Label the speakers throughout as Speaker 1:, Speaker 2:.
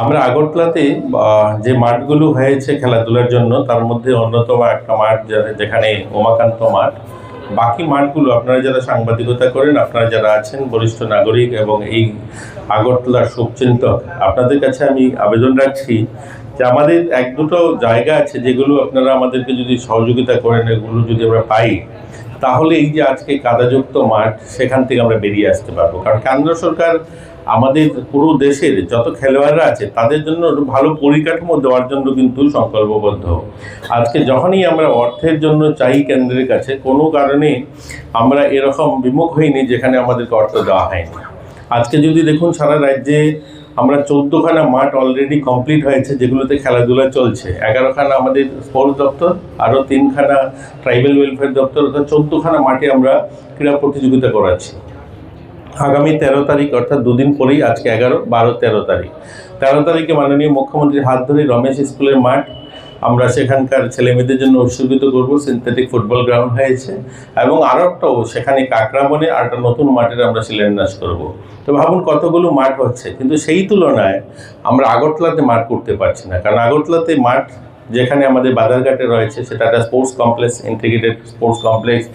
Speaker 1: আমরা আগরতলাতে যে মাঠগুলো হয়েছে খেলাধুলার জন্য তার মধ্যে অন্যতম একটা মাঠ যেখানে উমাকান্ত মাঠ। বাকি মাঠগুলো আপনারা যারা সাংবাদিকতা করেন, আপনারা যারা আছেন বরিষ্ঠ নাগরিক এবং এই আগরতলার শুভচিন্তক, আপনাদের কাছে আমি আবেদন রাখছি যে আমাদের এক দুটো জায়গা আছে যেগুলো আপনারা আমাদেরকে যদি সহযোগিতা করেন, এগুলো যদি আমরা পাই, তাহলে এই যে আজকে কাদাযুক্ত মাঠ সেখান থেকে আমরা বেরিয়ে আসতে পারবো। কারণ কেন্দ্র সরকার আমাদের পুরো দেশের যত খেলোয়াড়রা আছে তাদের জন্য ভালো পরিকাঠামো দেওয়ার জন্য কিন্তু সংকল্পবদ্ধ। আজকে যখনই আমরা অর্থের জন্য চাই কেন্দ্রের কাছে, কোনো কারণে আমরা এরকম বিমুখ হইনি যেখানে আমাদেরকে অর্থ দেওয়া হয়নি। আজকে যদি দেখুন সারা রাজ্যে আমরা 14খানা মাঠ অলরেডি কমপ্লিট হয়েছে যেগুলোতে খেলাধুলা চলছে। 11খানা আমাদের স্পোর্টস দপ্তর, আরও 3খানা ট্রাইবাল ওয়েলফেয়ার দপ্তর, অর্থাৎ 14খানা মাঠে আমরা ক্রীড়া প্রতিযোগিতা করাচ্ছি। আগামী 13 তারিখ অর্থাৎ দুদিন পরেই, আজকে 11, 12, 13 তারিখ, 13 তারিখে মাননীয় মুখ্যমন্ত্রীর হাত ধরে রমেশ স্কুলের মাঠ আমরা সেখানকার ছেলেমেয়েদের জন্য উৎসর্গিত করব। সিনথেটিক ফুটবল গ্রাউন্ড হয়েছে এবং আরও একটাও সেখানে কাকরাবনে আর একটা নতুন মাঠের আমরা শিলান্যাস করব। তো ভাবুন কতগুলো মাঠ হচ্ছে, কিন্তু সেই তুলনায় আমরা আগরতলাতে মাঠ করতে পারছি না। কারণ আগরতলাতে মাঠ যেখানে আমাদের বাজারঘাটে রয়েছে সেটা একটা sports complex, integrated sports complex.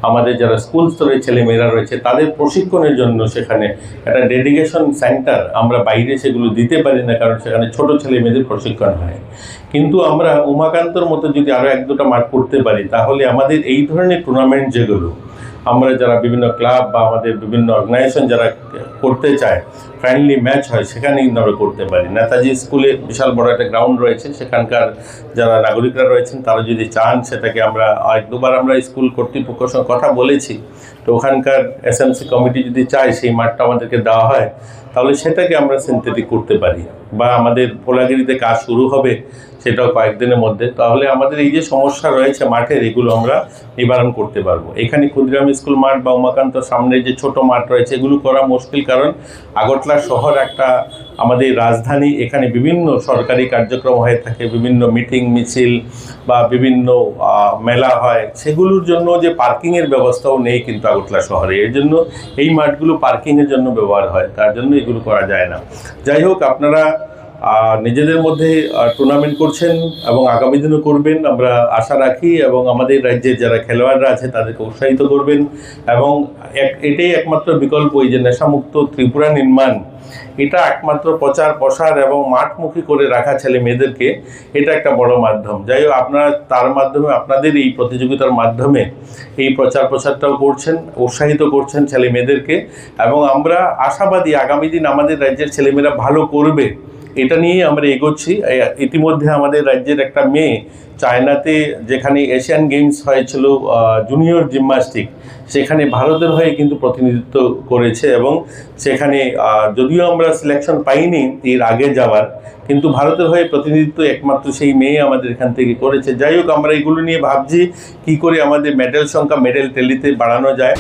Speaker 1: আমাদের যারা স্কুল স্তরের ছেলেমেয়েরা রয়েছে তাদের প্রশিক্ষণের জন্য সেখানে একটা ডেডিকেশন সেন্টার আমরা বাইরে সেগুলো দিতে পারি না, কারণ সেখানে ছোট ছেলেমেয়েদের প্রশিক্ষণ হয়। কিন্তু আমরা উমাকান্তর মতো যদি আরও 1-2টা মাঠ করতে পারি, তাহলে আমাদের এই ধরনের টুর্নামেন্ট যেগুলো আমরা যারা বিভিন্ন ক্লাব বা আমাদের বিভিন্ন অর্গানাইজেশন যারা করতে চায়, ফ্রেন্ডলি ম্যাচ হয়, সেখানে কিন্তু আমরা করতে পারি। নেতাজি স্কুলে বিশাল বড় একটা গ্রাউন্ড রয়েছে, সেখানকার যারা নাগরিকরা রয়েছেন তারা যদি চান সেটাকে আমরা 1-2বার আমরা স্কুল কর্তৃপক্ষের সঙ্গে কথা বলেছি। তো ওখানকার এসএমসি কমিটি যদি চায় সেই মাঠটা আমাদেরকে দেওয়া হয়, তাহলে সেটাকে আমরা সিনথেটিক করতে পারি। বা আমাদের ভোলাগিরিতে কাজ শুরু হবে সেটাও কয়েকদিনের মধ্যে, তাহলে আমাদের এই যে সমস্যা রয়েছে মাঠের, এগুলো আমরা নিবারণ করতে পারবো। এখানে ক্ষুদিরাম স্কুল মাঠ বা উমাকান্ত সামনে যে ছোট মাঠ রয়েছে এগুলো করা মুশকিল, কারণ আগরতলা শহর একটা আমাদের রাজধানী। এখানে বিভিন্ন সরকারি কার্যক্রম হয়ে থাকে, বিভিন্ন মিটিং মিছিল বা বিভিন্ন মেলা হয়, সেগুলোর জন্য যে পার্কিংয়ের ব্যবস্থাও নেই কিন্তু আগরতলা শহরে। এর জন্য এই মাঠগুলো পার্কিংয়ের জন্য ব্যবহার হয়, তার জন্য এগুলো করা যায় না। যাই হোক, আপনারা নিজেদের মধ্যে টুর্নামেন্ট করছেন এবং আগামী দিনও করবেন আমরা আশা রাখি, এবং আমাদের রাজ্যের যারা খেলোয়াড়রা আছে তাদেরকে উৎসাহিত করবেন। এবং এটাই একমাত্র বিকল্প, এই যে নেশামুক্ত ত্রিপুরা নির্মাণ, এটা একমাত্র প্রচার প্রসার এবং মাঠমুখী করে রাখা ছেলে মেয়েদেরকে, এটা একটা বড় মাধ্যম। যাই হোক, আপনারা তার মাধ্যমে আপনাদের এই প্রতিযোগিতার মাধ্যমে এই প্রচার প্রসারটাও করছেন, উৎসাহিত করছেন ছেলে মেয়েদেরকে। এবং আমরা আশাবাদী আগামী দিন আমাদের রাজ্যের ছেলেমেয়েরা ভালো করবে, এটা নিয়েই আমরা এগোচ্ছি। ইতিমধ্যে আমাদের রাজ্যের একটা মেয়ে চায়নাতে, যেখানে এশিয়ান গেমস হয়েছিল জুনিয়র জিমন্যাস্টিক, সেখানে ভারতের হয়ে কিন্তু প্রতিনিধিত্ব করেছে এবং সেখানে যদিও আমরা সিলেকশন পাইনি এর আগে যাওয়ার, কিন্তু ভারতের হয়ে প্রতিনিধিত্ব একমাত্র সেই মেয়ে আমাদের এখান থেকে করেছে। যাই হোক, আমরা এগুলো নিয়ে ভাবছি কী করে আমাদের মেডেল সংখ্যা, মেডেল টেলিতে বাড়ানো যায়।